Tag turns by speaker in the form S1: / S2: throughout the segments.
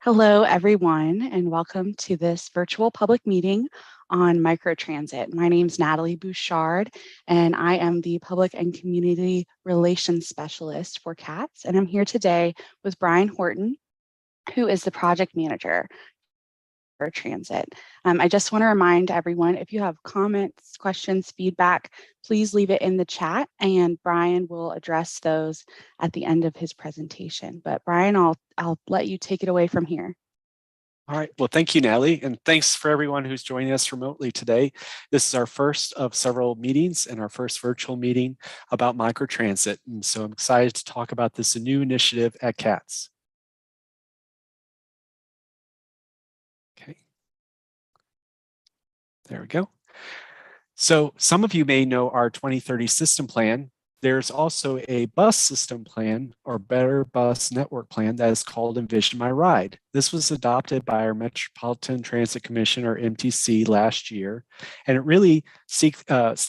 S1: Hello, everyone, and welcome to this virtual public meeting on microtransit. My name is Natalie Bouchard, and I am the Public and Community Relations Specialist for CATS, and I'm here today with Brian Horton, who is the Project Manager for Transit. I just want to remind everyone, if you have comments, questions, feedback, please leave it in the chat, and Brian will address those at the end of his presentation. But Brian, I'll let you take it away from here.
S2: All right, well, thank you, Natalie, and thanks for everyone who's joining us remotely today. This is our first of several meetings and our first virtual meeting about microtransit. And so I'm excited to talk about this new initiative at CATS. Okay, there we go. So some of you may know our 2030 system plan. There's also a bus system plan or better bus network plan that is called Envision My Ride. This was adopted by our Metropolitan Transit Commission or MTC last year, and it really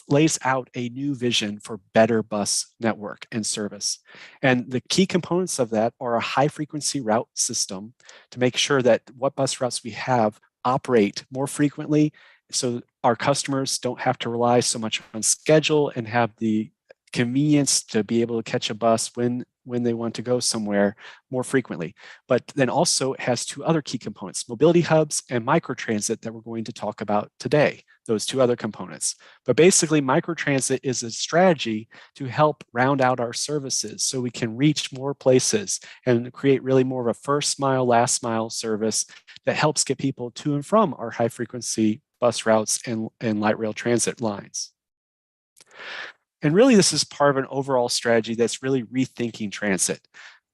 S2: lays out a new vision for better bus network and service. And the key components of that are a high frequency route system to make sure that what bus routes we have operate more frequently so our customers don't have to rely so much on schedule and have the convenience to be able to catch a bus when they want to go somewhere more frequently. But then also it has two other key components, mobility hubs and microtransit that we're going to talk about today, those two other components. But basically microtransit is a strategy to help round out our services so we can reach more places and create really more of a first mile, last mile service that helps get people to and from our high frequency bus routes and light rail transit lines. And really, this is part of an overall strategy that's really rethinking transit,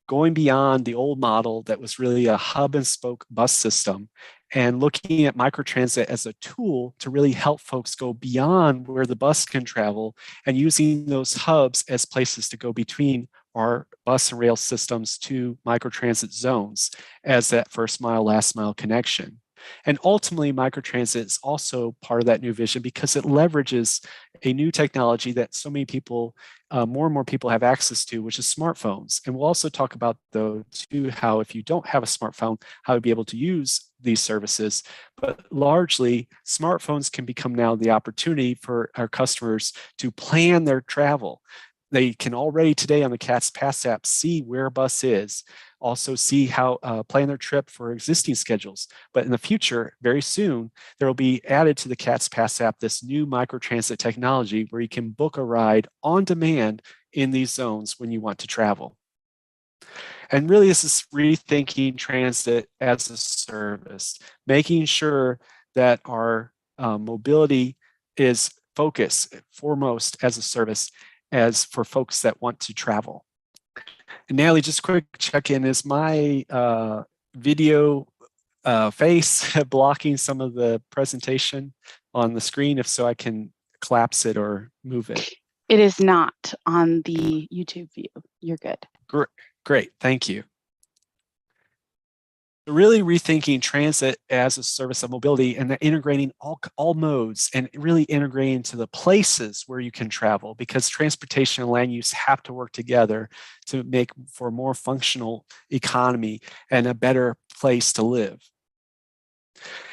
S2: going beyond the old model that was really a hub and spoke bus system and looking at microtransit as a tool to really help folks go beyond where the bus can travel and using those hubs as places to go between our bus and rail systems to microtransit zones as that first mile, last mile connection. And ultimately, microtransit is also part of that new vision because it leverages a new technology that so many people, more and more people have access to, which is smartphones. And we'll also talk about, though, too, how if you don't have a smartphone, how to be able to use these services. But largely, smartphones can become now the opportunity for our customers to plan their travel. They can already today on the CATS Pass app see where a bus is, also see how plan their trip for existing schedules. But in the future, very soon, there will be added to the CATS Pass app this new microtransit technology where you can book a ride on demand in these zones when you want to travel. And really, this is rethinking transit as a service, making sure that our mobility is focused foremost as a service as for folks that want to travel. And Natalie, just quick check-in, is my video face blocking some of the presentation on the screen? If so, I can collapse it or move it.
S1: It is not on the YouTube view. You're good.
S2: Great, thank you. Really rethinking transit as a service of mobility and integrating all modes and really integrating into the places where you can travel, because transportation and land use have to work together to make for a more functional economy and a better place to live.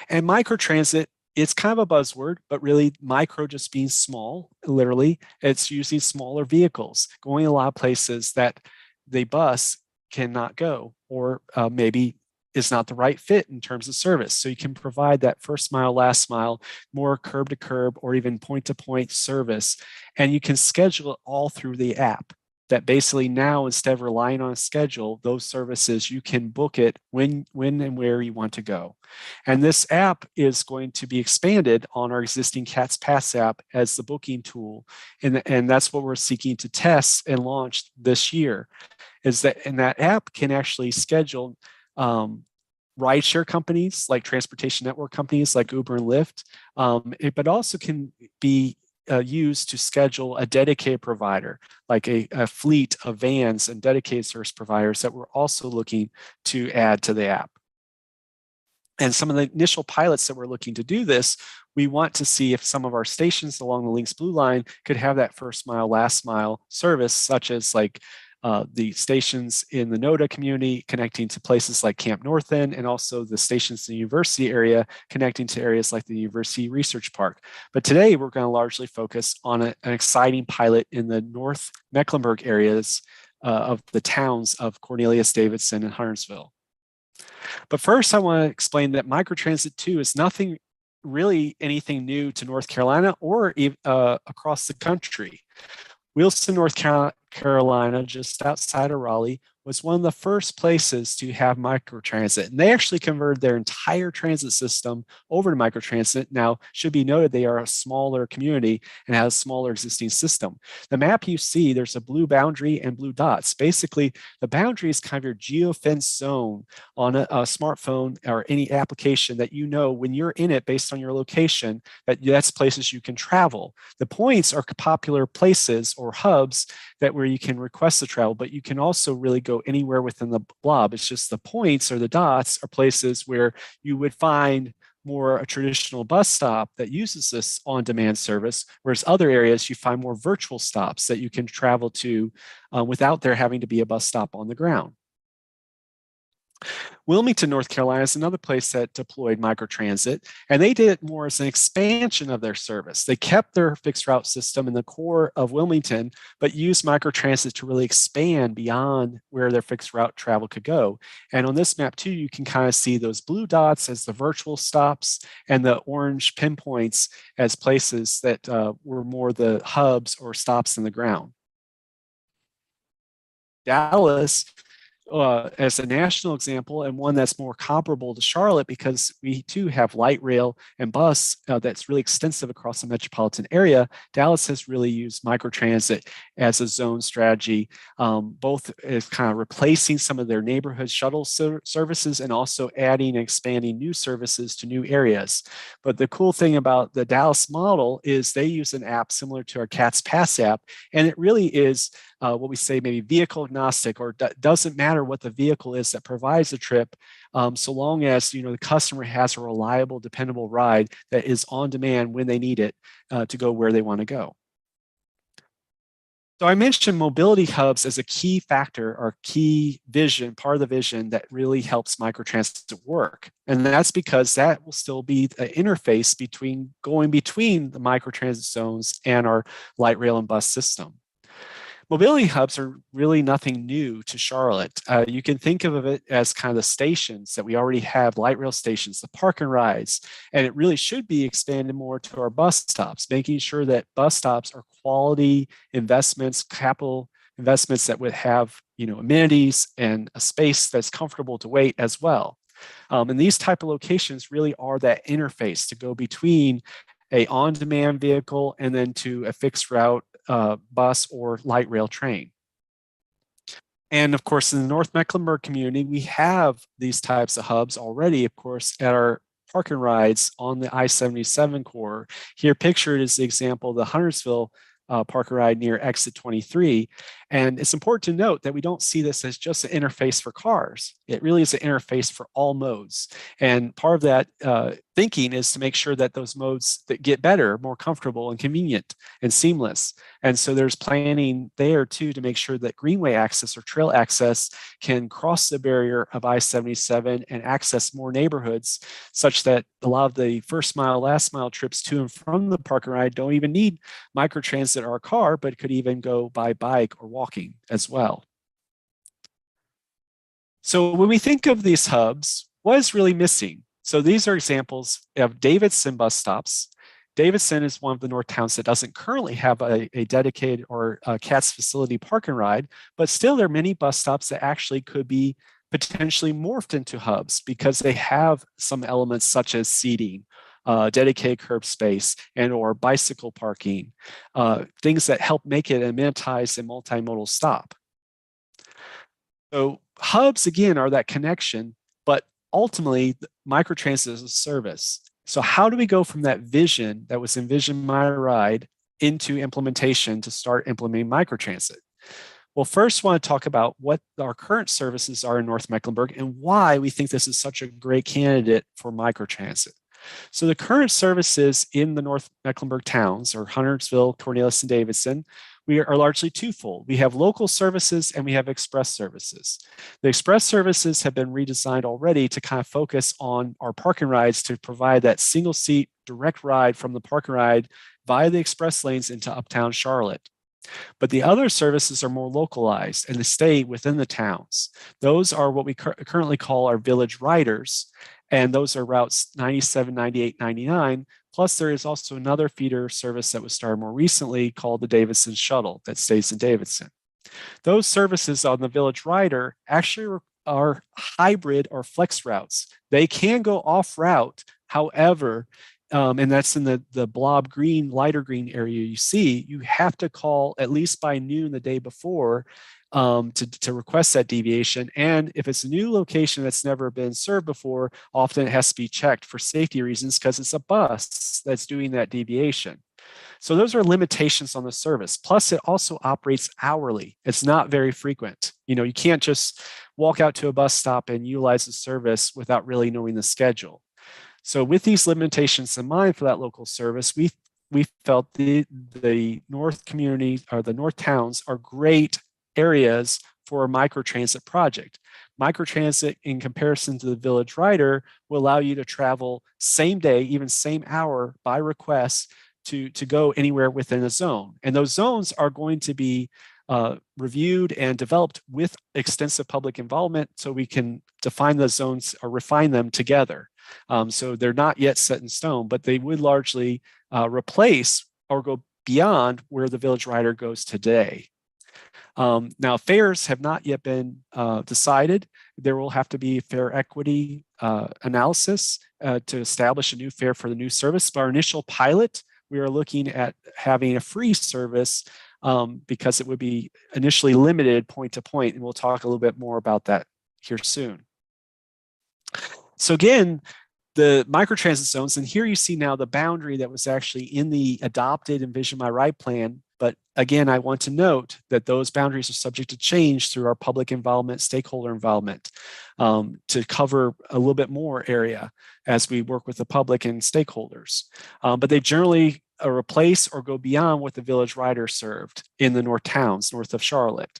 S2: And microtransit, it's kind of a buzzword, but really micro just being small, literally, it's using smaller vehicles, going a lot of places that the bus cannot go, or maybe is not the right fit in terms of service. So you can provide that first mile, last mile, more curb to curb, or even point to point service. And you can schedule it all through the app. That basically now, instead of relying on a schedule, those services, you can book it when and where you want to go. And this app is going to be expanded on our existing CATS Pass app as the booking tool. And that's what we're seeking to test and launch this year, is that, and that app can actually schedule rideshare companies like transportation network companies like Uber and Lyft, but also can be used to schedule a dedicated provider, like a fleet of vans and dedicated service providers that we're also looking to add to the app. And some of the initial pilots that we're looking to do this, we want to see if some of our stations along the Lynx Blue Line could have that first mile, last mile service, such as like the stations in the NODA community connecting to places like Camp North End, and also the stations in the university area connecting to areas like the University Research Park. But today we're going to largely focus on an exciting pilot in the North Mecklenburg areas of the towns of Cornelius, Davidson, and Huntersville. But first, I want to explain that Microtransit 2 is nothing really anything new to North Carolina or across the country. Wheelson, North Carolina, just outside of Raleigh, was one of the first places to have microtransit. And they actually converted their entire transit system over to microtransit. Now, should be noted, they are a smaller community and has a smaller existing system. The map you see, there's a blue boundary and blue dots. Basically, the boundary is kind of your geofence zone on a smartphone or any application that you know when you're in it based on your location, that's places you can travel. The points are popular places or hubs that where you can request the travel, but you can also really go anywhere within the blob. It's just the points or the dots are places where you would find more a traditional bus stop that uses this on-demand service, whereas other areas you find more virtual stops that you can travel to without there having to be a bus stop on the ground. Wilmington, North Carolina is another place that deployed microtransit, and they did it more as an expansion of their service. They kept their fixed route system in the core of Wilmington, but used microtransit to really expand beyond where their fixed route travel could go. And on this map too, you can kind of see those blue dots as the virtual stops and the orange pinpoints as places that were more the hubs or stops in the ground. Dallas, as a national example, and one that's more comparable to Charlotte because we too have light rail and bus that's really extensive across the metropolitan area. Dallas has really used microtransit as a zone strategy, both as kind of replacing some of their neighborhood shuttle services and also adding and expanding new services to new areas. But the cool thing about the Dallas model is they use an app similar to our CATS Pass app, and it really is what we say maybe vehicle agnostic, or doesn't matter what the vehicle is that provides the trip, so long as the customer has a reliable, dependable ride that is on demand when they need it to go where they want to go. So I mentioned mobility hubs as a key factor or key vision, part of the vision that really helps microtransit work. And that's because that will still be an interface going between the microtransit zones and our light rail and bus system. Mobility hubs are really nothing new to Charlotte. You can think of it as kind of the stations that we already have, light rail stations, the park and rides, and it really should be expanded more to our bus stops, making sure that bus stops are quality investments, capital investments that would have amenities and a space that's comfortable to wait as well. And these type of locations really are that interface to go between a on-demand vehicle and then to a fixed route bus or light rail train. And of course, in the North Mecklenburg community, we have these types of hubs already, of course, at our park and rides on the I-77 corridor. Here pictured is the example of the Huntersville park and ride near exit 23. And it's important to note that we don't see this as just an interface for cars. It really is an interface for all modes. And part of that thinking is to make sure that those modes that get better, more comfortable and convenient and seamless. And so there's planning there too to make sure that greenway access or trail access can cross the barrier of I-77 and access more neighborhoods, such that a lot of the first mile, last mile trips to and from the park and ride don't even need microtransit or a car, but could even go by bike or walking as well. So when we think of these hubs, what is really missing? So these are examples of Davidson bus stops. Davidson is one of the north towns that doesn't currently have a dedicated or a CATS facility park and ride, but still there are many bus stops that actually could be potentially morphed into hubs because they have some elements such as seating, dedicated curb space, and or bicycle parking, things that help make it an amenitized and multimodal stop. So hubs, again, are that connection, but ultimately microtransit is a service. So how do we go from that vision that was Envision My Ride into implementation to start implementing microtransit? Well, first, I want to talk about what our current services are in North Mecklenburg and why we think this is such a great candidate for microtransit. So the current services in the North Mecklenburg towns, or Huntersville, Cornelius, and Davidson, we are largely twofold. We have local services and we have express services. The express services have been redesigned already to kind of focus on our park and rides to provide that single seat direct ride from the park and ride via the express lanes into uptown Charlotte. But the other services are more localized and they stay within the towns. Those are what we currently call our village riders. And those are routes 97, 98, 99. Plus, there is also another feeder service that was started more recently called the Davidson Shuttle that stays in Davidson. Those services on the village rider actually are hybrid or flex routes. They can go off route. However, and that's in the blob green, lighter green area you see, you have to call at least by noon the day before to request that deviation. And if it's a new location that's never been served before, often it has to be checked for safety reasons because it's a bus that's doing that deviation. So those are limitations on the service. Plus, it also operates hourly. It's not very frequent. You can't just walk out to a bus stop and utilize the service without really knowing the schedule. So with these limitations in mind for that local service, we felt the North community or the North towns are great areas for a microtransit project. Microtransit, in comparison to the village rider, will allow you to travel same day, even same hour by request to go anywhere within a zone. And those zones are going to be reviewed and developed with extensive public involvement so we can define the zones or refine them together. So they're not yet set in stone, but they would largely replace or go beyond where the village rider goes today. Now, fares have not yet been decided. There will have to be fare equity analysis to establish a new fare for the new service. But our initial pilot, we are looking at having a free service because it would be initially limited point to point, and we'll talk a little bit more about that here soon. So again, the microtransit zones, and here you see now the boundary that was actually in the adopted Envision My Ride plan. But again, I want to note that those boundaries are subject to change through our public involvement, stakeholder involvement, to cover a little bit more area as we work with the public and stakeholders. But they generally replace or go beyond what the village rider served in the North towns, north of Charlotte.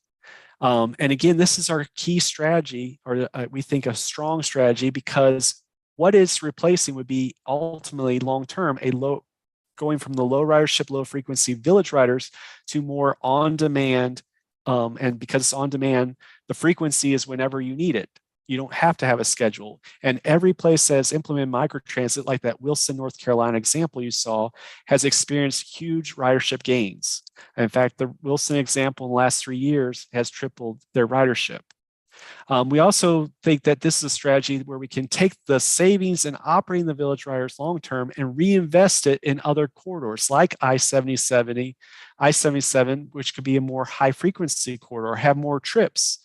S2: And again, this is our key strategy, or we think a strong strategy, because what it's replacing would be ultimately long-term going from the low ridership, low frequency village riders to more on-demand. And because it's on demand, the frequency is whenever you need it. You don't have to have a schedule. And every place that has implemented microtransit, like that Wilson, North Carolina example you saw, has experienced huge ridership gains. In fact, the Wilson example in the last 3 years has tripled their ridership. We also think that this is a strategy where we can take the savings in operating the village riders long-term and reinvest it in other corridors like I-77, which could be a more high-frequency corridor, have more trips.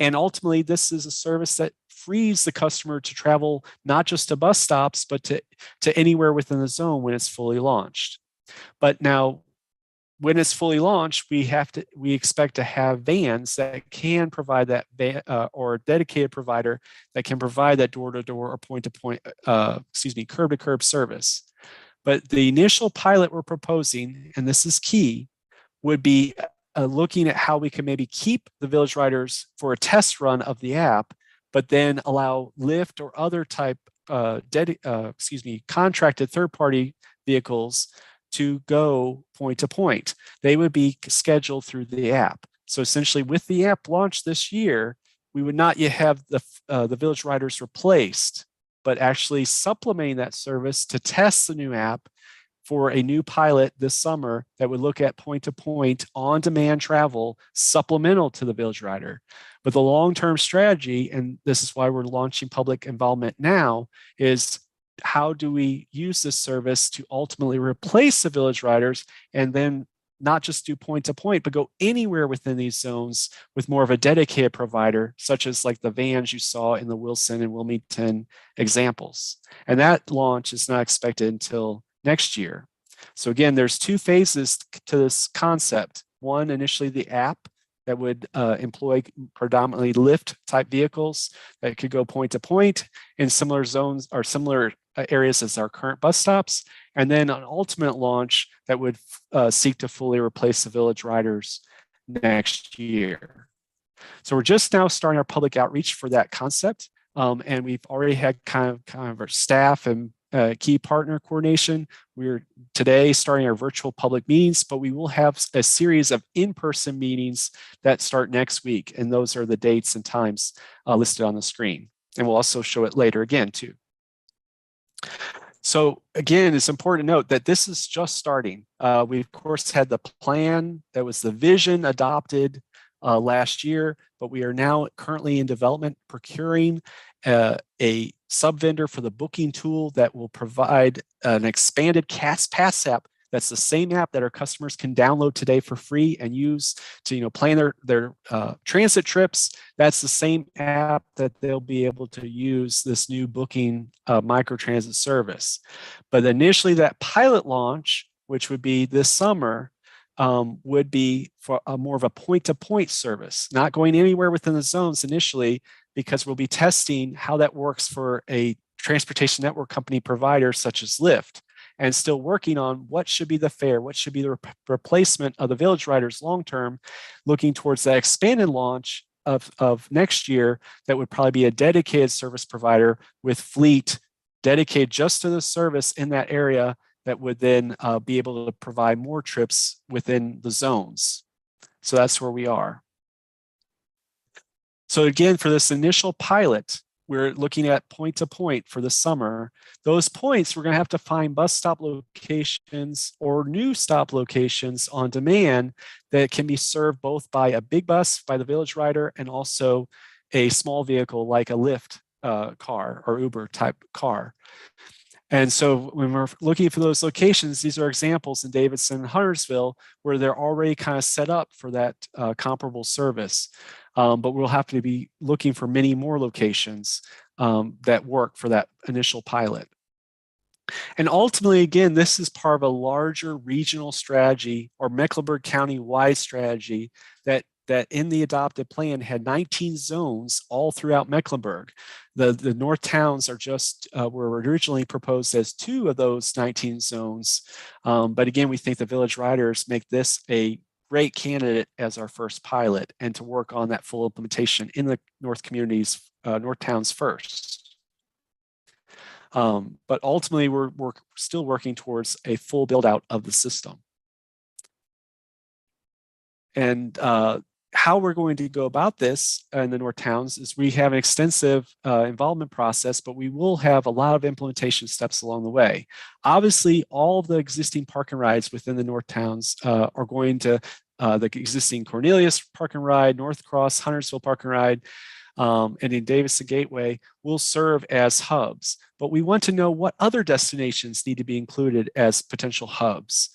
S2: And ultimately, this is a service that frees the customer to travel not just to bus stops, but to anywhere within the zone when it's fully launched. But now, when it's fully launched, we expect to have vans that can provide that or a dedicated provider that can provide that door-to-door or point-to-point, curb-to-curb service. But the initial pilot we're proposing, and this is key, would be looking at how we can maybe keep the village riders for a test run of the app, but then allow Lyft or other type contracted third-party vehicles to go point to point. They would be scheduled through the app. So essentially, with the app launched this year, we would not yet have the village riders replaced, but actually supplementing that service to test the new app for a new pilot this summer that would look at point-to-point on-demand travel supplemental to the village rider. But the long-term strategy, and this is why we're launching public involvement now, is how do we use this service to ultimately replace the village riders and then not just do point-to-point, but go anywhere within these zones with more of a dedicated provider, such as like the vans you saw in the Wilson and Wilmington examples. And that launch is not expected until next year. So again, there's two phases to this concept. One, initially the app that would employ predominantly Lyft type vehicles that could go point to point in similar zones or similar areas as our current bus stops, and then an ultimate launch that would seek to fully replace the Village Riders next year. So we're just now starting our public outreach for that concept. And we've already had kind of our staff and key partner coordination. We're today starting our virtual public meetings, but we will have a series of in-person meetings that start next week. And those are the dates and times listed on the screen. And we'll also show it later again too. So again, it's important to note that this is just starting. We of course had the plan, that was the vision adopted last year, but we are now currently in development procuring a sub-vendor for the booking tool that will provide an expanded CAS Pass app. That's the same app that our customers can download today for free and use to plan their transit trips. That's the same app that they'll be able to use this new booking microtransit service. But initially that pilot launch, which would be this summer, would be for more of a point-to-point service, not going anywhere within the zones initially, because we'll be testing how that works for a transportation network company provider such as Lyft, and still working on what should be the fare, what should be the replacement of the Village Riders long-term, looking towards that expanded launch of next year that would probably be a dedicated service provider with fleet dedicated just to the service in that area that would then be able to provide more trips within the zones. So that's where we are. So again, for this initial pilot, we're looking at point-to-point for the summer. Those points, we're going to have to find bus stop locations or new stop locations on demand that can be served both by a big bus, by the Village Rider, and also a small vehicle like a Lyft car or Uber type car. And so when we're looking for those locations, these are examples in Davidson and Huntersville where they're already kind of set up for that comparable service. But we'll have to be looking for many more locations that work for that initial pilot. And ultimately, again, this is part of a larger regional strategy or Mecklenburg County-wide strategy that in the adopted plan had 19 zones all throughout Mecklenburg. The north towns are just were originally proposed as 2 of those 19 zones. But again, we think the Village Riders make this a great candidate as our first pilot and to work on that full implementation in the north communities, north towns first. But ultimately, we're still working towards a full build out of the system. And how we're going to go about this in the North Towns is we have an extensive involvement process, but we will have a lot of implementation steps along the way. Obviously, all of the existing park and rides within the North Towns are going to the existing Cornelius Park and Ride, North Cross, Huntersville Park and Ride, and in Davidson Gateway will serve as hubs. But we want to know what other destinations need to be included as potential hubs.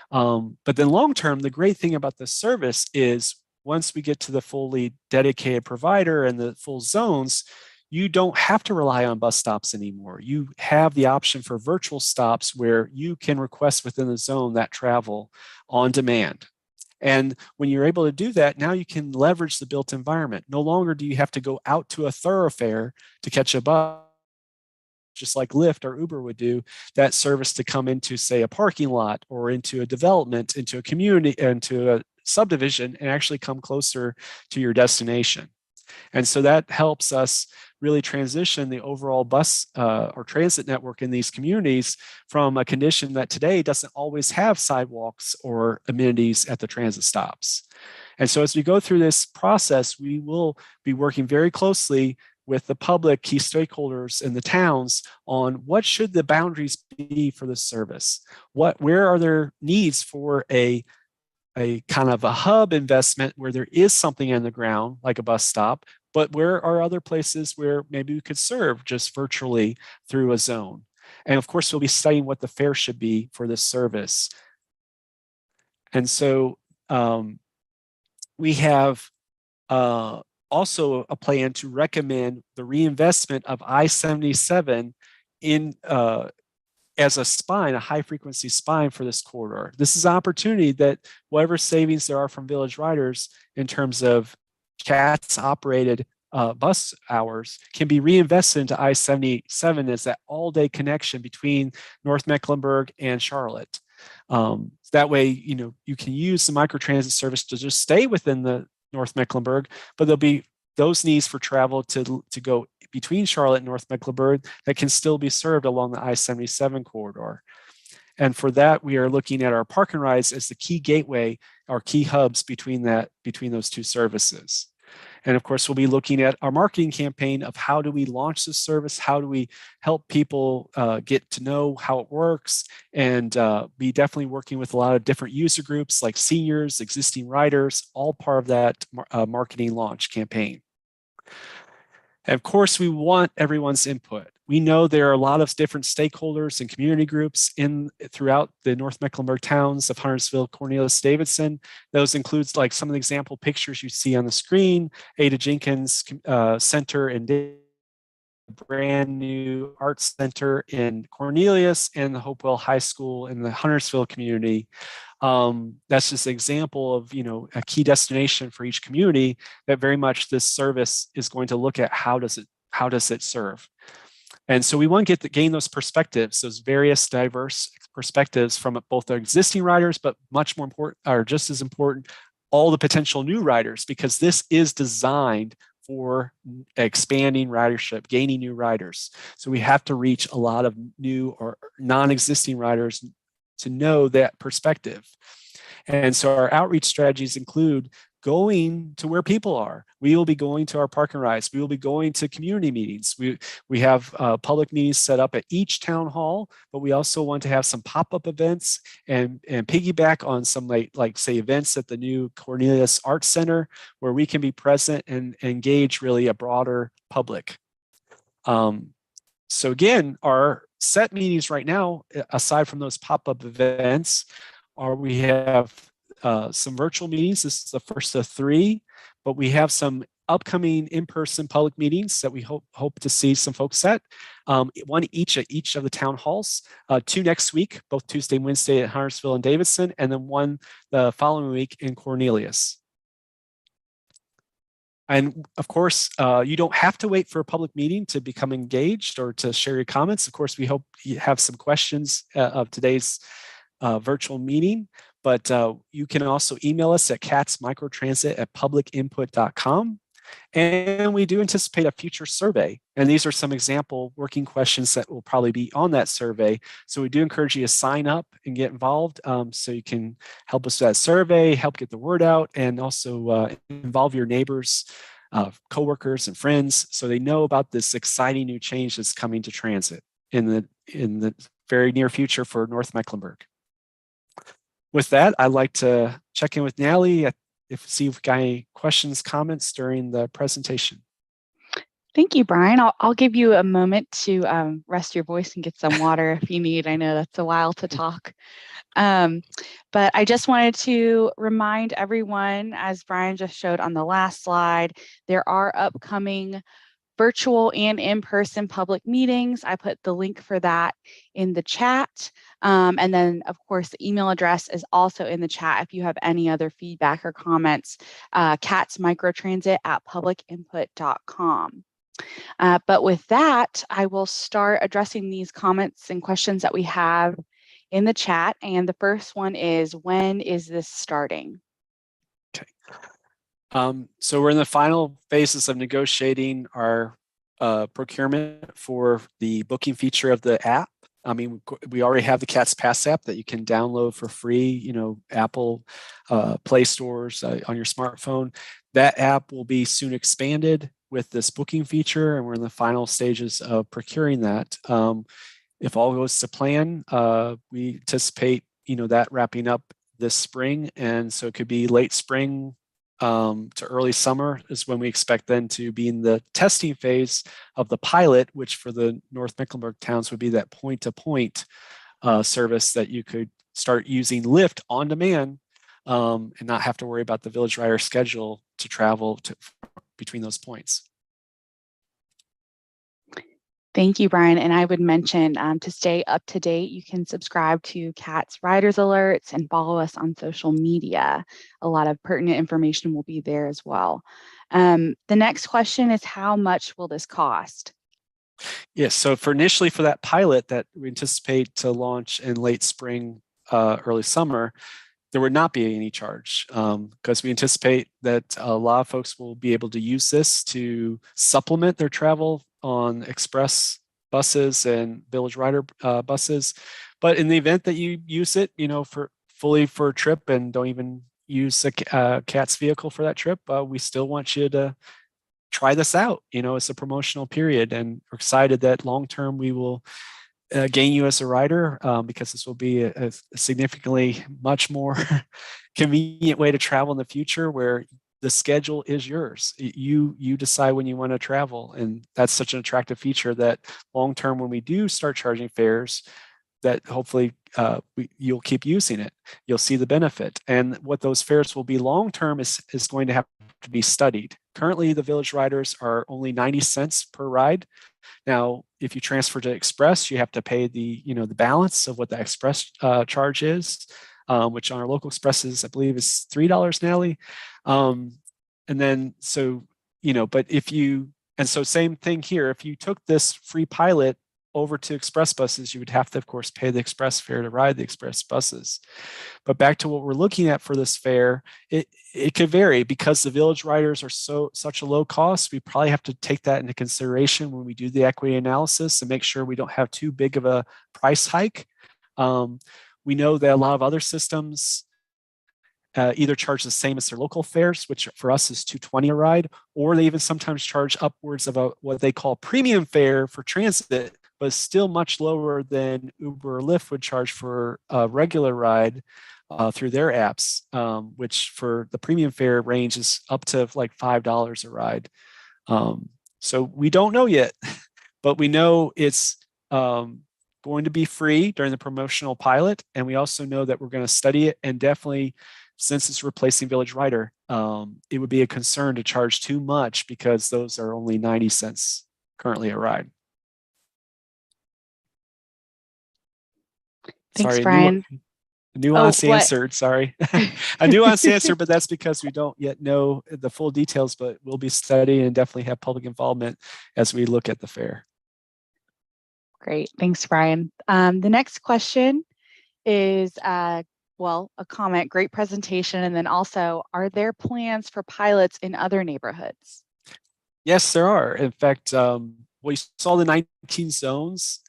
S2: But then long term, the great thing about this service is once we get to the fully dedicated provider and the full zones, you don't have to rely on bus stops anymore. You have the option for virtual stops where you can request within the zone that travel on demand. And when you're able to do that, now you can leverage the built environment. No longer do you have to go out to a thoroughfare to catch a bus, just like Lyft or Uber would do, that service to come into, say, a parking lot or into a development, into a community, into a subdivision, and actually come closer to your destination. And so that helps us really transition the overall bus or transit network in these communities from a condition that today doesn't always have sidewalks or amenities at the transit stops. And so as we go through this process, we will be working very closely with the public, key stakeholders in the towns on what should the boundaries be for this service. Where are there needs for a kind of a hub investment where there is something in the ground like a bus stop, but where are other places where maybe we could serve just virtually through a zone? And of course, we'll be studying what the fare should be for this service. And so we have also a plan to recommend the reinvestment of I-77 in as a spine, a high frequency spine for this corridor. This is an opportunity that whatever savings there are from Village Riders in terms of CATS operated bus hours can be reinvested into I-77 as that all-day connection between North Mecklenburg and Charlotte. That way, you can use the microtransit service to just stay within the North Mecklenburg, but there'll be those needs for travel to go between Charlotte and North Mecklenburg that can still be served along the I-77 corridor. And for that, we are looking at our park and rides as the key gateway, our key hubs between those two services. And of course, we'll be looking at our marketing campaign of how do we launch this service, how do we help people get to know how it works, and be definitely working with a lot of different user groups like seniors, existing riders, all part of that marketing launch campaign. And of course, we want everyone's input. We know there are a lot of different stakeholders and community groups throughout the North Mecklenburg towns of Huntersville, Cornelius, Davidson. Those includes like some of the example pictures you see on the screen, Ada Jenkins Center and brand new arts center in Cornelius, and the Hopewell High School in the Huntersville community. That's just an example of a key destination for each community that very much this service is going to look at how does it serve. And so we want to gain those perspectives, those various diverse perspectives from both our existing riders, but much more important, or just as important, all the potential new riders, because this is designed for expanding ridership, gaining new riders. So we have to reach a lot of new or non-existing riders to know that perspective. And so our outreach strategies include going to where people are. We will be going to our park and rides. We will be going to community meetings. We have public meetings set up at each town hall, but we also want to have some pop-up events and piggyback on some like say events at the new Cornelius Arts Center where we can be present and engage really a broader public. So again, our set meetings right now, aside from those pop-up events, we have some virtual meetings. This is the first of 3, but we have some upcoming in-person public meetings that we hope to see some folks at. One each at each of the town halls, 2 next week, both Tuesday and Wednesday at Huntersville and Davidson, and then 1 the following week in Cornelius. And of course, you don't have to wait for a public meeting to become engaged or to share your comments. Of course, we hope you have some questions of today's virtual meeting, but you can also email us at catsmicrotransit@publicinput.com. And we do anticipate a future survey. And these are some example working questions that will probably be on that survey. So we do encourage you to sign up and get involved so you can help us with that survey, help get the word out, and also involve your neighbors, coworkers, and friends so they know about this exciting new change that's coming to transit in the very near future for North Mecklenburg. With that, I'd like to check in with Natalie see if we got any questions, comments during the presentation.
S1: Thank you, Brian. I'll give you a moment to rest your voice and get some water if you need. I know that's a while to talk. But I just wanted to remind everyone, as Brian just showed on the last slide, there are upcoming virtual and in-person public meetings. I put the link for that in the chat. And then, of course, the email address is also in the chat if you have any other feedback or comments, catsmicrotransit@publicinput.com. But with that, I will start addressing these comments and questions that we have in the chat. And the first one is, when is this starting?
S2: Okay. So we're in the final phases of negotiating our procurement for the booking feature of the app. I mean, we already have the Cats Pass app that you can download for free, Apple Play stores on your smartphone. That app will be soon expanded with this booking feature, and we're in the final stages of procuring that. If all goes to plan, we anticipate, that wrapping up this spring, and so it could be late spring to early summer is when we expect then to be in the testing phase of the pilot, which for the North Mecklenburg towns would be that point-to-point service that you could start using Lyft on demand and not have to worry about the Village Rider schedule to travel between those points.
S1: Thank you, Brian. And I would mention to stay up to date, you can subscribe to CAT's Riders Alerts and follow us on social media. A lot of pertinent information will be there as well. The next question is, how much will this cost?
S2: Yes, so initially for that pilot that we anticipate to launch in late spring, early summer, there would not be any charge because we anticipate that a lot of folks will be able to use this to supplement their travel on express buses and village rider buses. But in the event that you use it, for fully for a trip and don't even use a CAT's vehicle for that trip, we still want you to try this out. It's a promotional period, and we're excited that long term we will gain you as a rider because this will be a significantly much more convenient way to travel in the future, where the schedule is yours. You decide when you want to travel, and that's such an attractive feature that long term, when we do start charging fares, that hopefully you'll keep using it. You'll see the benefit, and what those fares will be long term is going to have to be studied. Currently, the village riders are only 90 cents per ride. Now, if you transfer to Express, you have to pay the balance of what the Express charge is, which on our local expresses, I believe, is $3 Natalie. And then but so same thing here. If you took this free pilot over to express buses, you would have to, of course, pay the express fare to ride the express buses. But back to what we're looking at for this fare, it could vary because the village riders are such a low cost. We probably have to take that into consideration when we do the equity analysis and make sure we don't have too big of a price hike. We know that a lot of other systems either charge the same as their local fares, which for us is $2.20 a ride, or they even sometimes charge upwards of what they call premium fare for transit, but still much lower than Uber or Lyft would charge for a regular ride through their apps, which for the premium fare range is up to like $5 a ride. So we don't know yet, but we know it's going to be free during the promotional pilot. And we also know that we're going to study it, and definitely, since it's replacing Village Rider, it would be a concern to charge too much because those are only 90 cents currently a ride.
S1: Thanks,
S2: Sorry,
S1: Brian.
S2: a nuanced answer. Sorry, a nuanced answer, but that's because we don't yet know the full details. But we'll be studying and definitely have public involvement as we look at the fare.
S1: Great, thanks, Brian. The next question is, a comment, great presentation, and then also, are there plans for pilots in other neighborhoods?
S2: Yes, there are. In fact, we saw the 19 zones.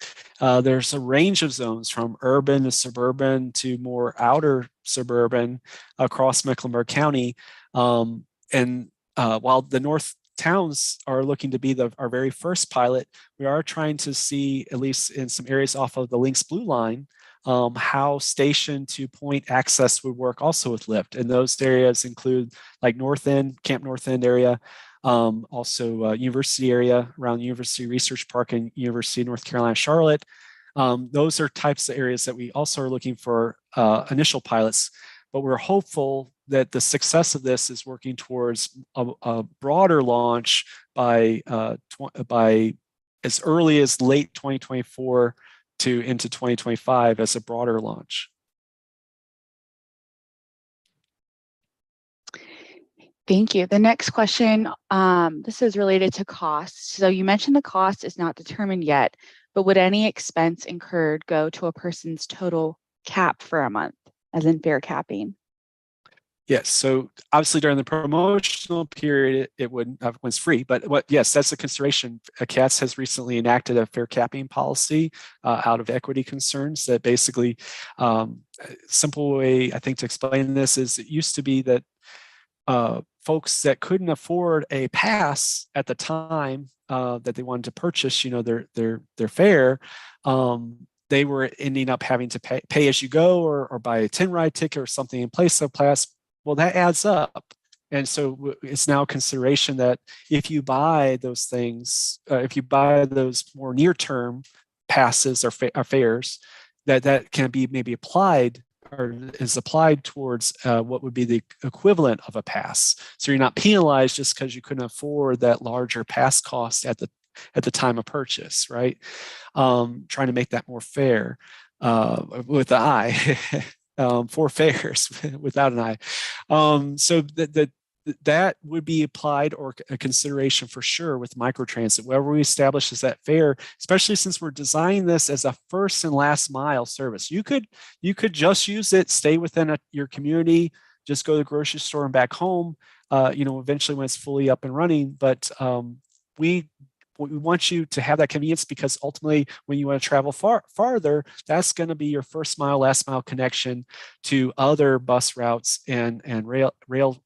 S2: There's a range of zones from urban to suburban to more outer suburban across Mecklenburg County. And while the north towns are looking to be our very first pilot, we are trying to see, at least in some areas off of the Lynx Blue Line, how station to point access would work also with Lyft. And those areas include like North End, Camp North End area, also University area around University Research Park and University of North Carolina, Charlotte. Those are types of areas that we also are looking for initial pilots, but we're hopeful that the success of this is working towards a broader launch by as early as late 2024 to into 2025 as a broader launch.
S1: Thank you. The next question, this is related to costs. So you mentioned the cost is not determined yet, but would any expense incurred go to a person's total cap for a month, as in fare capping?
S2: Yes. So obviously during the promotional period, it wouldn't have was free. But yes, that's a consideration. CATS has recently enacted a fare capping policy out of equity concerns that basically, simple way I think to explain this is it used to be that folks that couldn't afford a pass at the time that they wanted to purchase, their fare, they were ending up having to pay as you go or buy a 10 ride ticket or something in place of pass. Well, that adds up. And so it's now a consideration that if you buy those things, if you buy those more near-term passes or fares, that can be maybe applied or is applied towards what would be the equivalent of a pass. So you're not penalized just because you couldn't afford that larger pass cost at at the time of purchase, right? Trying to make that more fair with the I, for fares without an I. So that would be applied or a consideration for sure with microtransit. Wherever we establish is that fare, especially since we're designing this as a first and last mile service. You could just use it, stay within your community, just go to the grocery store and back home, eventually when it's fully up and running. But we want you to have that convenience, because ultimately when you want to travel farther, that's going to be your first mile, last mile connection to other bus routes and rail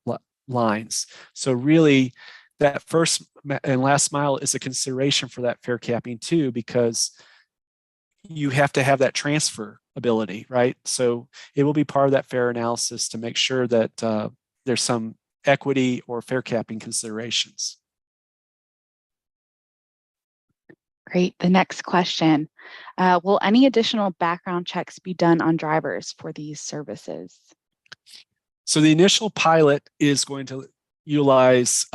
S2: lines. So really that first and last mile is a consideration for that fare capping too, because you have to have that transfer ability, right? So it will be part of that fare analysis to make sure that there's some equity or fare capping considerations.
S1: Great. The next question, will any additional background checks be done on drivers for these services?
S2: So the initial pilot is going to utilize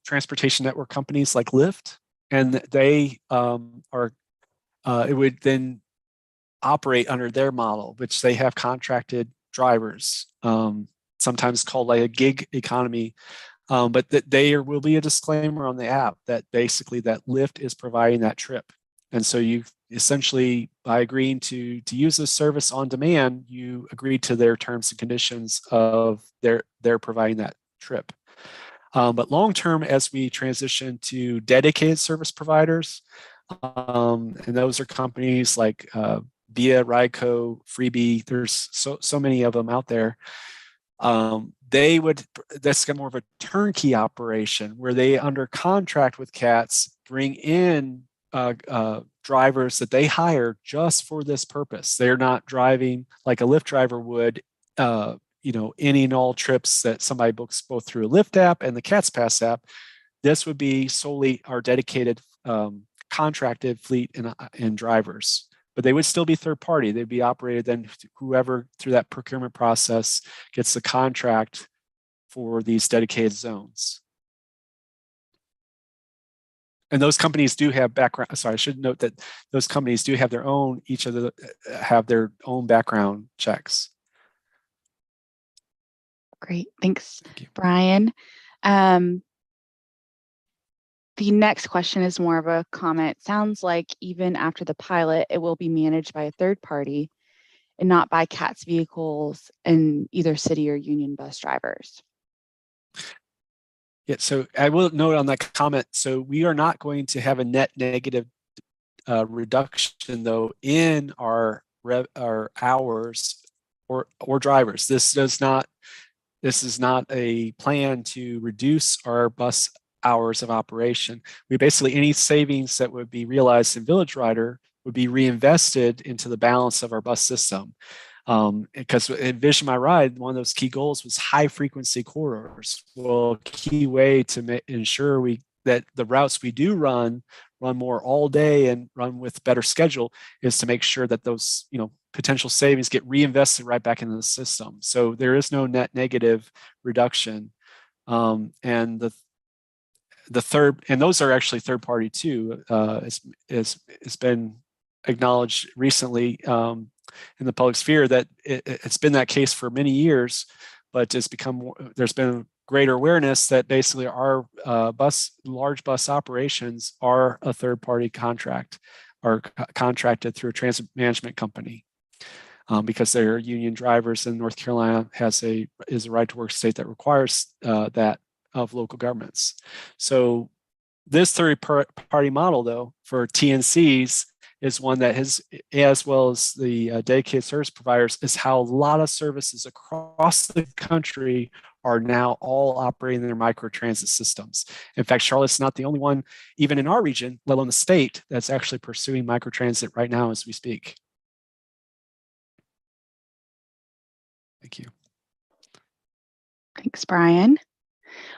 S2: transportation network companies like Lyft, and they it would then operate under their model, which they have contracted drivers, sometimes called like a gig economy. But that there will be a disclaimer on the app that basically that Lyft is providing that trip. And so you essentially, by agreeing to use this service on demand, you agree to their terms and conditions of their providing that trip. But long term, as we transition to dedicated service providers, and those are companies like Via, Rideco, Freebie, there's so many of them out there. That's more of a turnkey operation where they, under contract with CATS, bring in drivers that they hire just for this purpose. They're not driving like a Lyft driver would, any and all trips that somebody books both through a Lyft app and the CATS Pass app. This would be solely our dedicated contracted fleet and drivers. But they would still be third party. They'd be operated then whoever through that procurement process gets the contract for these dedicated zones. And those companies do have background. Sorry, I should note that those companies do have their own, have their own background checks.
S1: Great, thanks,
S2: Thank you.
S1: Brian. The next question is more of a comment. Sounds like even after the pilot, it will be managed by a third party and not by CATS vehicles and either city or union bus drivers.
S2: Yeah, so I will note on that comment, so we are not going to have a net negative reduction though in our hours or drivers. This is not a plan to reduce our bus hours of operation. We basically, any savings that would be realized in Village Rider would be reinvested into the balance of our bus system. Because Envision My Ride, one of those key goals was high frequency corridors. Well, a key way to ensure that the routes we do run more all day and run with better schedule is to make sure that those potential savings get reinvested right back into the system. So there is no net negative reduction. And the third, and those are actually third party too. It's been acknowledged recently in the public sphere that it's been that case for many years, but there's been greater awareness that basically our large bus operations are a third party contract, or contracted through a transit management company. Because they're union drivers, and North Carolina is a right to work state that requires that of local governments. So this third party model though for TNCs is one that has, as well as the dedicated service providers, is how a lot of services across the country are now all operating their microtransit systems. In fact, Charlotte's not the only one, even in our region, let alone the state, that's actually pursuing microtransit right now as we speak. Thank you.
S1: Thanks, Brian.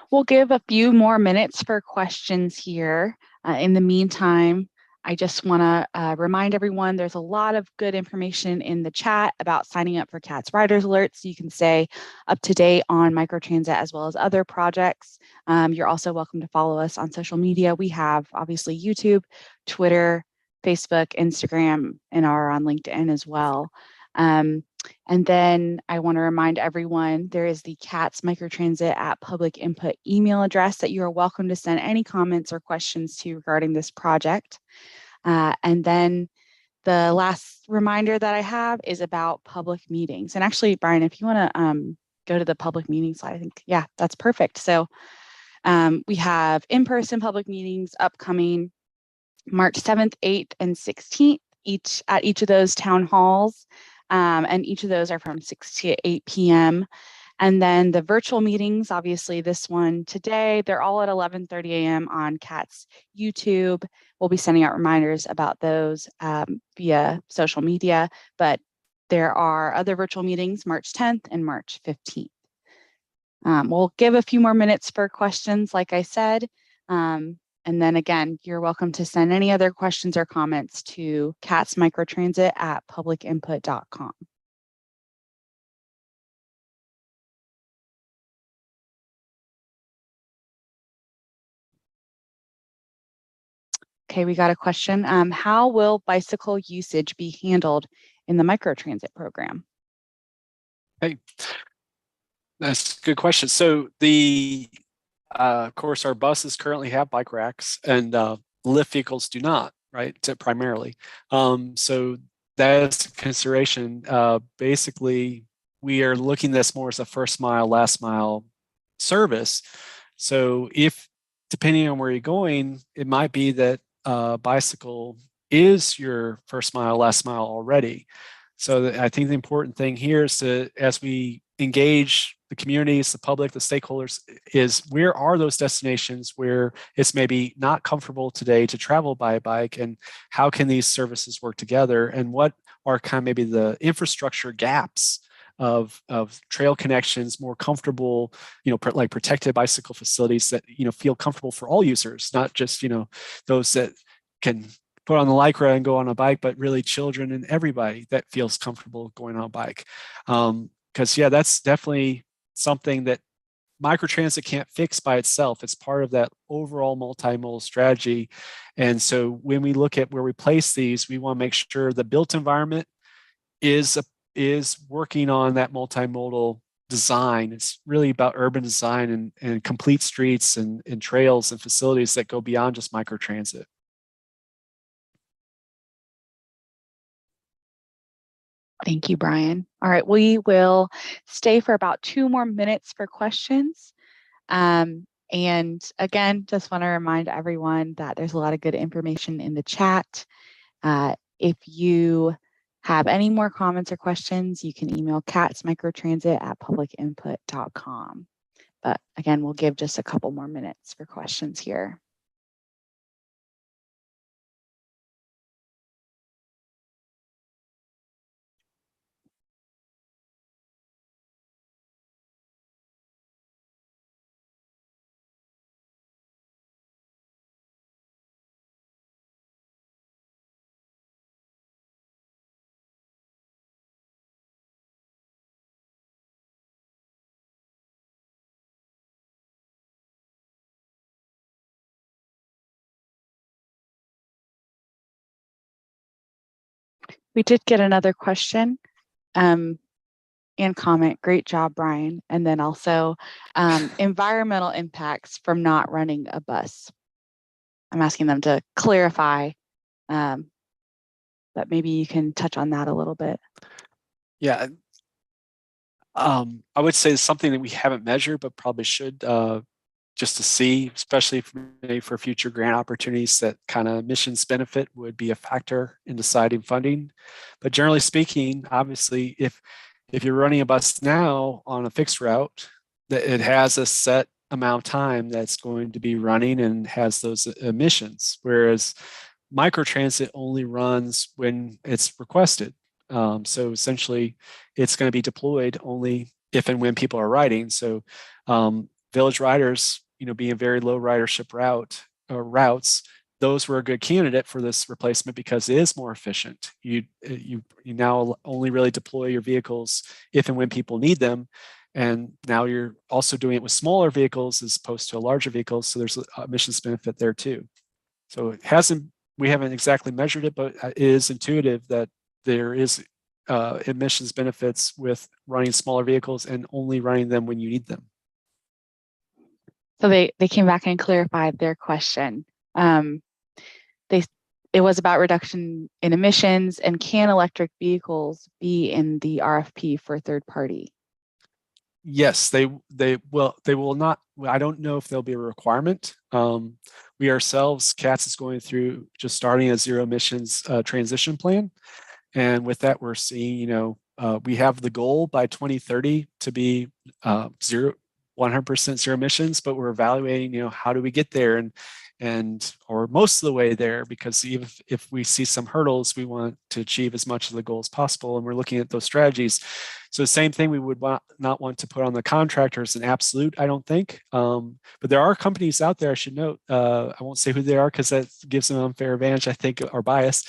S1: We'll give a few more minutes for questions here. In the meantime, I just want to remind everyone there's a lot of good information in the chat about signing up for CATS Riders Alerts, so you can stay up to date on Microtransit as well as other projects. You're also welcome to follow us on social media. We have obviously YouTube, Twitter, Facebook, Instagram, and are on LinkedIn as well. And then I want to remind everyone there is the CATS Microtransit at Public Input email address that you are welcome to send any comments or questions to regarding this project. And then the last reminder that I have is about public meetings. And actually, Brian, if you want to go to the public meeting slide, I think, yeah, that's perfect. So we have in-person public meetings upcoming March 7th, 8th, and 16th, at each of those town halls. And each of those are from 6 to 8 p.m. And then the virtual meetings, obviously this one today, they're all at 11:30 a.m. on CAT's YouTube. We'll be sending out reminders about those via social media, but there are other virtual meetings March 10th and March 15th. We'll give a few more minutes for questions, like I said. And then again, you're welcome to send any other questions or comments to catsmicrotransit@publicinput.com. Okay, we got a question. How will bicycle usage be handled in the microtransit program?
S2: Hey, that's a good question. So of course, our buses currently have bike racks, and lift vehicles do not, right? Primarily. So that's a consideration. Basically, we are looking at this more as a first mile, last mile service. So if, depending on where you're going, it might be that bicycle is your first mile, last mile already. So I think the important thing here is to, as we engage the communities, the public, the stakeholders, is where are those destinations where it's maybe not comfortable today to travel by a bike, and how can these services work together, and what are kind of maybe the infrastructure gaps of trail connections, more comfortable, like protected bicycle facilities that, feel comfortable for all users, not just, those that can put on the Lycra and go on a bike, but really children and everybody that feels comfortable going on a bike. Because yeah, that's definitely something that microtransit can't fix by itself. It's part of that overall multimodal strategy. And so when we look at where we place these, we want to make sure the built environment is working on that multimodal design. It's really about urban design and complete streets and trails and facilities that go beyond just microtransit.
S1: Thank you, Brian. All right, we will stay for about 2 more minutes for questions. And again, just want to remind everyone that there's a lot of good information in the chat. If you have any more comments or questions, you can email catsmicrotransit@publicinput.com. But again, we'll give just a couple more minutes for questions here. We did get another question and comment. Great job, Brian. And then also environmental impacts from not running a bus. I'm asking them to clarify, but maybe you can touch on that a little bit.
S2: Yeah. I would say it's something that we haven't measured, but probably should, just to see, especially for future grant opportunities, that kind of emissions benefit would be a factor in deciding funding. But generally speaking, obviously, if you're running a bus now on a fixed route, that it has a set amount of time that's going to be running and has those emissions, whereas microtransit only runs when it's requested. So essentially, it's going to be deployed only if and when people are riding. So village riders, being very low ridership routes, those were a good candidate for this replacement because it is more efficient. You now only really deploy your vehicles if and when people need them. And now you're also doing it with smaller vehicles as opposed to larger vehicles. So there's emissions benefit there too. So we haven't exactly measured it, but it is intuitive that there is emissions benefits with running smaller vehicles and only running them when you need them.
S1: So they came back and clarified their question. It was about reduction in emissions, and can electric vehicles be in the RFP for third party?
S2: Yes, they will not. I don't know if there'll be a requirement. We ourselves, CATS is going through just starting a zero emissions transition plan. And with that, we're seeing, we have the goal by 2030 to be 100% zero emissions, but we're evaluating, how do we get there or most of the way there, because if we see some hurdles, we want to achieve as much of the goal as possible. And we're looking at those strategies. So the same thing we would not want to put on the contractors an absolute, I don't think. But there are companies out there, I should note, I won't say who they are because that gives them an unfair advantage, I think, or bias.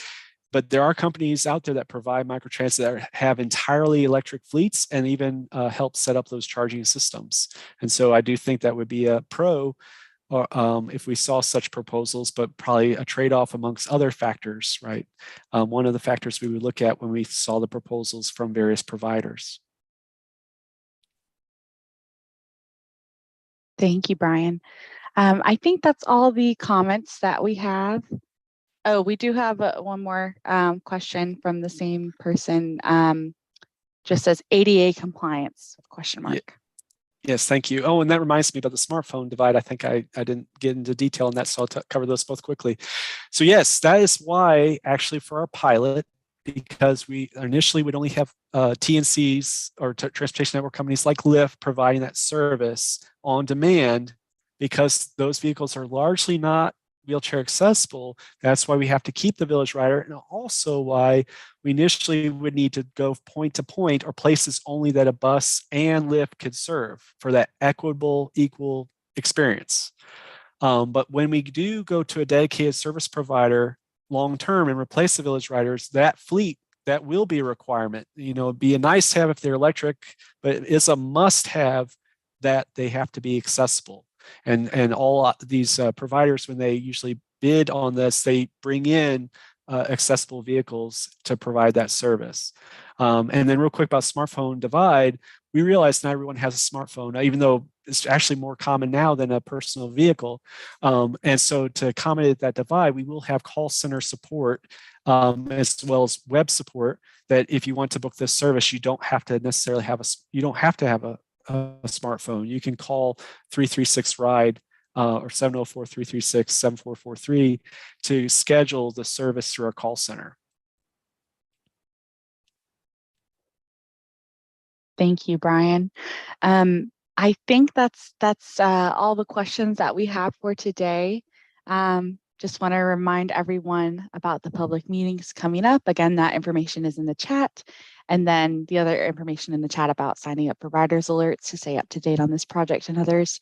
S2: But there are companies out there that provide microtransit that have entirely electric fleets and even help set up those charging systems. And so I do think that would be a pro if we saw such proposals, but probably a trade-off amongst other factors, right? One of the factors we would look at when we saw the proposals from various providers.
S1: Thank you, Brian. I think that's all the comments that we have. Oh, we do have one more question from the same person. Just says ADA compliance, question mark.
S2: Yeah. Yes, thank you. Oh, and that reminds me about the smartphone divide. I think I didn't get into detail on that, so I'll cover those both quickly. So yes, that is why actually for our pilot, because we initially would only have TNCs or transportation network companies like Lyft providing that service on demand, because those vehicles are largely not wheelchair accessible. That's why we have to keep the village rider, and also why we initially would need to go point to point or places only that a bus and Lyft could serve for that equitable, equal experience. But when we do go to a dedicated service provider long-term and replace the village riders, that fleet, that will be a requirement. It'd be a nice to have if they're electric, but it's a must-have that they have to be accessible. And all these providers, when they usually bid on this, they bring in accessible vehicles to provide that service. And then real quick about smartphone divide, we realize not everyone has a smartphone, even though it's actually more common now than a personal vehicle. And so to accommodate that divide, we will have call center support as well as web support, that if you want to book this service, you don't have to necessarily have a smartphone. You can call 336 RIDE or 704-336-7443 to schedule the service through our call center.
S1: Thank you, Brian. I think that's all the questions that we have for today. Just want to remind everyone about the public meetings coming up. Again, that information is in the chat. And then the other information in the chat about signing up for riders alerts to stay up to date on this project and others.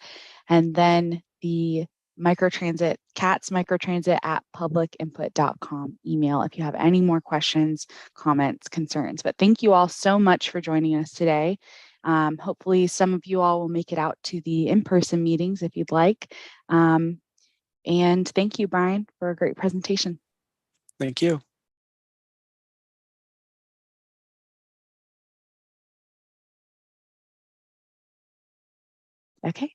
S1: And then the Microtransit, CATS Microtransit at publicinput.com email if you have any more questions, comments, concerns. But thank you all so much for joining us today. Hopefully some of you all will make it out to the in-person meetings if you'd like. And thank you, Brian, for a great presentation.
S2: Thank you.
S1: Okay.